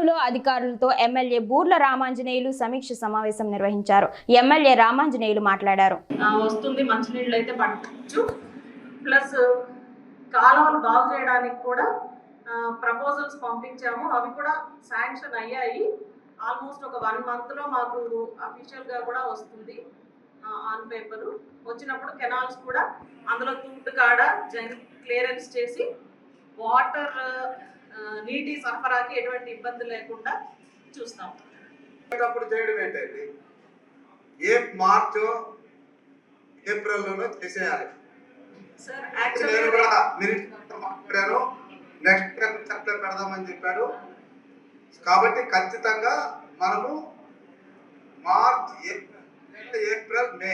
పనులు అధికారులతో ఎమ్మెల్యే బూర్ల రామాంజనేయులు సమీక్ష సమావేశం నిర్వహించారు. ఎమ్మెల్యే రామాంజనేయులు మాట్లాడారు. వస్తుంది మంచినీళ్ళు అయితే పట్టచ్చు, ప్లస్ కాలువలు బాగు చేయడానికి కూడా ప్రపోజల్స్ పంపించాము. అవి కూడా శాంక్షన్ అయ్యాయి. ఆల్మోస్ట్ ఒక 1 monthలో మాకు అఫీషియల్గా కూడా వస్తుంది ఆన్ పేపరు. వచ్చినప్పుడు కెనాల్స్ కూడా అందులో తూటు కాడ క్లియరెన్స్ చేసి వాటర్ నీటి సరఫరాకి ఎటువంటి ఇబ్బంది లేకుండా చూస్తాం. చేయడం ఏంటండి, మార్చో ఏప్రిల్లోనో చేసేయాలి సార్. నేను కూడా మాట్లాడాను, నెక్స్ట్ చెప్తే పెడదామని చెప్పాడు. కాబట్టి ఖచ్చితంగా మనము మార్చ్, ఏప్రిల్, మే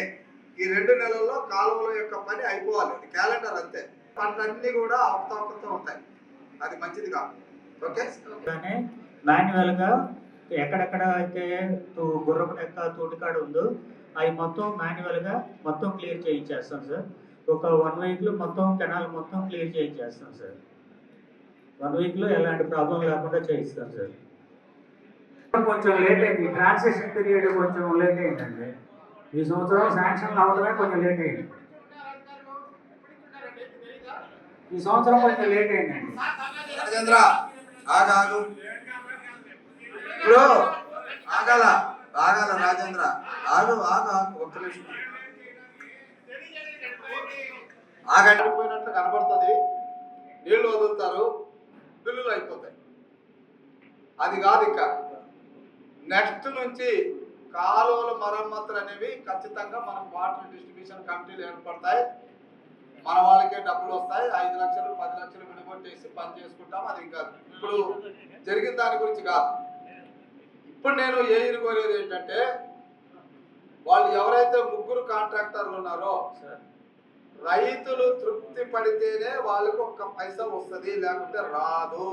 ఈ 2 నెలల్లో కాలువల యొక్క పని అయిపోవాలి. క్యాలెండర్ అంతే. పనులన్నీ కూడా అవకతవకతో ఉంటాయి, అది మంచిది కాదు. ఓకే, మాన్యువల్గా ఎక్కడెక్కడ అయితే గుర్రపు ఎక్క తోటికాడు ఉందో అవి మొత్తం మాన్యువల్గా మొత్తం క్లియర్ చేయించేస్తాం సార్. ఒక 1 weekలో మొత్తం కెనాల్ మొత్తం క్లియర్ చేయించేస్తాం సార్. 1 weekలో ఎలాంటి ప్రాబ్లం లేకుండా చేయిస్తాం సార్. కొంచెం లేట్ అయింది, ట్రాన్సాక్షన్ పీరియడ్ కొంచెం లేట్ అయిందండి. ఈ సంవత్సరం శాంక్షన్ అవడమే కొంచెం లేట్ అయింది. ఈ సంవత్సరం కొంచెం లేట్ అయిందండి. రాజేంద్ర ఆగాగు, ఇప్పుడు ఆగాల ఆగాల రాజేంద్ర ఆగు ఆగు ఆగు, ఒక్క నిమిషం ఆగడిపోయినట్లు కనబడుతుంది. నీళ్లు వదులుతారు, బిల్లులు అయిపోతాయి. అది కాదు. ఇంకా నెక్స్ట్ నుంచి కాలువల మరమ్మతులు అనేవి ఖచ్చితంగా మనం వాటర్ డిస్ట్రిబ్యూషన్ కమిటీలు ఏర్పడతాయి. మన వాళ్ళకే డబ్బులు వస్తాయి. 5 లక్షలు 10 లక్షలు విడగొట్టేసి పని చేసుకుంటాం. అది ఇంకా ఇప్పుడు జరిగిన దాని గురించి కాదు. ఇప్పుడు నేను కోరేది ఏంటంటే, వాళ్ళు ఎవరైతే 3 కాంట్రాక్టర్లు ఉన్నారో రైతులు తృప్తి పడితేనే వాళ్ళకు 1 పైసా వస్తుంది, లేకుంటే రాదు.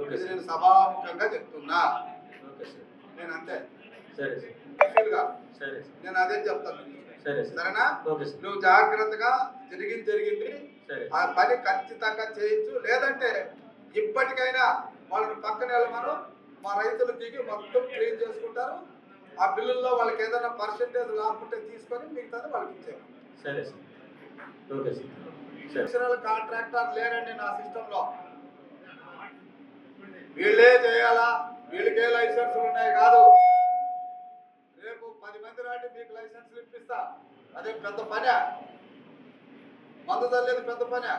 ఇది నేను సభాముఖంగా చెప్తున్నా. నేను అంతే, నేను అదే చెప్తాను. సరేనా? నువ్వు జాగ్రత్తగా జరిగింది ఆ పని ఖచ్చితంగా చేయొచ్చు. లేదంటే ఇప్పటికైనా వాళ్ళని పక్కన వెళ్ళమను, మా రైతులు దిగి మొత్తం క్లీన్ చేసుకుంటారు. ఆ బిల్లుల్లో వాళ్ళకి ఏదైనా పర్సెంటేజ్ లాక్కుంటే తీసుకొని మిగతాది వాళ్ళకి ఇచ్చారు. కాంట్రాక్టర్ లేరండి నా సిస్టంలో. వీళ్ళే చేయాలా, వీళ్ళకే లైసెన్సులు ఉన్నాయి కాదు. రేపు 10 మంది రాండి, మీకు లైసెన్సులు ఇప్పిస్తా. అదే పెద్ద పని, మందు తల్లేదు పెద్ద పని.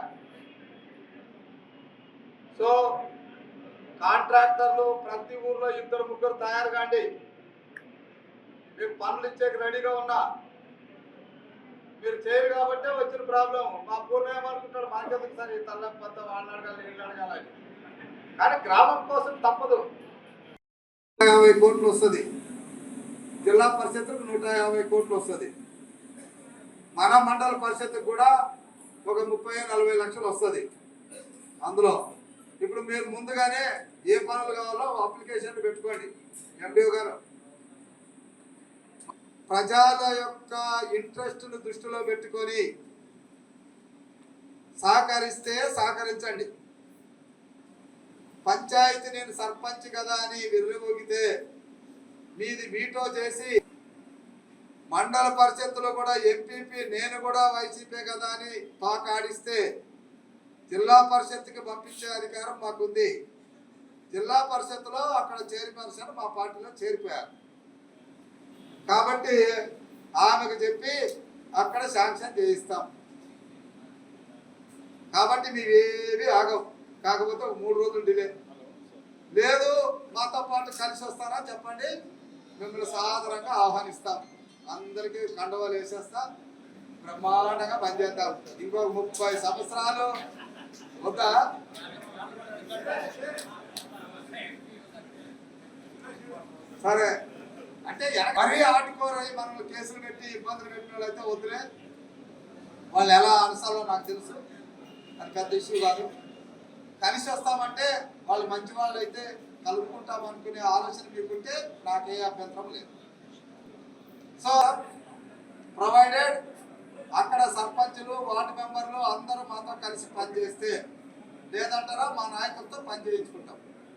సో కాంట్రాక్టర్లు ప్రతి ఊర్లో 2-3 తయారు కాండి. మీకు పనులు ఇచ్చేకి రెడీగా ఉన్నా. మీరు చేయరు కాబట్టే వచ్చిన ప్రాబ్లం. మా పూర్ణ ఏమనుకుంటాడు, మనకెందుకు సార్ ఈ తల్లపత్త వాళ్ళని అడగాలి వీళ్ళు అడగాలని. కానీ గ్రామం కోసం తప్పదు. 150 కోట్లు వస్తుంది, జిల్లా పరిషత్కు 150 కోట్లు వస్తుంది, మన మండల పరిషత్కు కూడా ఒక 30-40 లక్షలు వస్తుంది. అందులో ఇప్పుడు మీరు ముందుగానే ఏ పనులు కావాలో అప్లికేషన్లు పెట్టుకోండి. ఎండిఓ గారు ప్రజల యొక్క ఇంట్రెస్ట్ను దృష్టిలో పెట్టుకొని సహకరిస్తే సహకరించండి. పంచాయతీ నేను సర్పంచ్ కదా అని విర్రమోగితే మీది వీటో చేసి, మండల పరిషత్తులో కూడా ఎంపీపీ నేను కూడా వైసీపీ కదా అని పాకాడిస్తే జిల్లా పరిషత్కి పంపించే అధికారం మాకుంది. జిల్లా పరిషత్తులో అక్కడ చైర్పర్సన్ మా పార్టీలో చేరిపోయారు కాబట్టి ఆమెకు చెప్పి అక్కడ శాంక్షన్ చేయిస్తాం. కాబట్టి మీవేవి ఆగవు. కాకపోతే ఒక 3 రోజులు డిలే. లేదు మాతో పాటు కలిసి వస్తారా చెప్పండి, మిమ్మల్ని సాదరంగా ఆహ్వానిస్తాం. అందరికీ కండవాలు వేసేస్తా, బ్రహ్మాండంగా పనిచేద్దాం. ఇంకో 30 సంవత్సరాలు వద్దా? సరే అంటే మరీ ఆడుకోరై మనం కేసులు పెట్టి ఇబ్బందులు పెట్టిన వాళ్ళు అయితే వద్దులే. వాళ్ళు ఎలా అనసాలో నాకు తెలుసు, అది పెద్ద ఇష్యూ కాదు. కలిసి వస్తామంటే వాళ్ళు మంచి వాళ్ళు అయితే కలుపుకుంటాం అనుకునే ఆలోచన మీకుంటే నాకే అభ్యంతరం లేదు. సో ప్రొవైడెడ్ అక్కడ సర్పంచులు వార్డు మెంబర్లు అందరూ మాతో కలిసి పనిచేస్తే, లేదంటారా మా నాయకులతో పని చేయించుకుంటాం.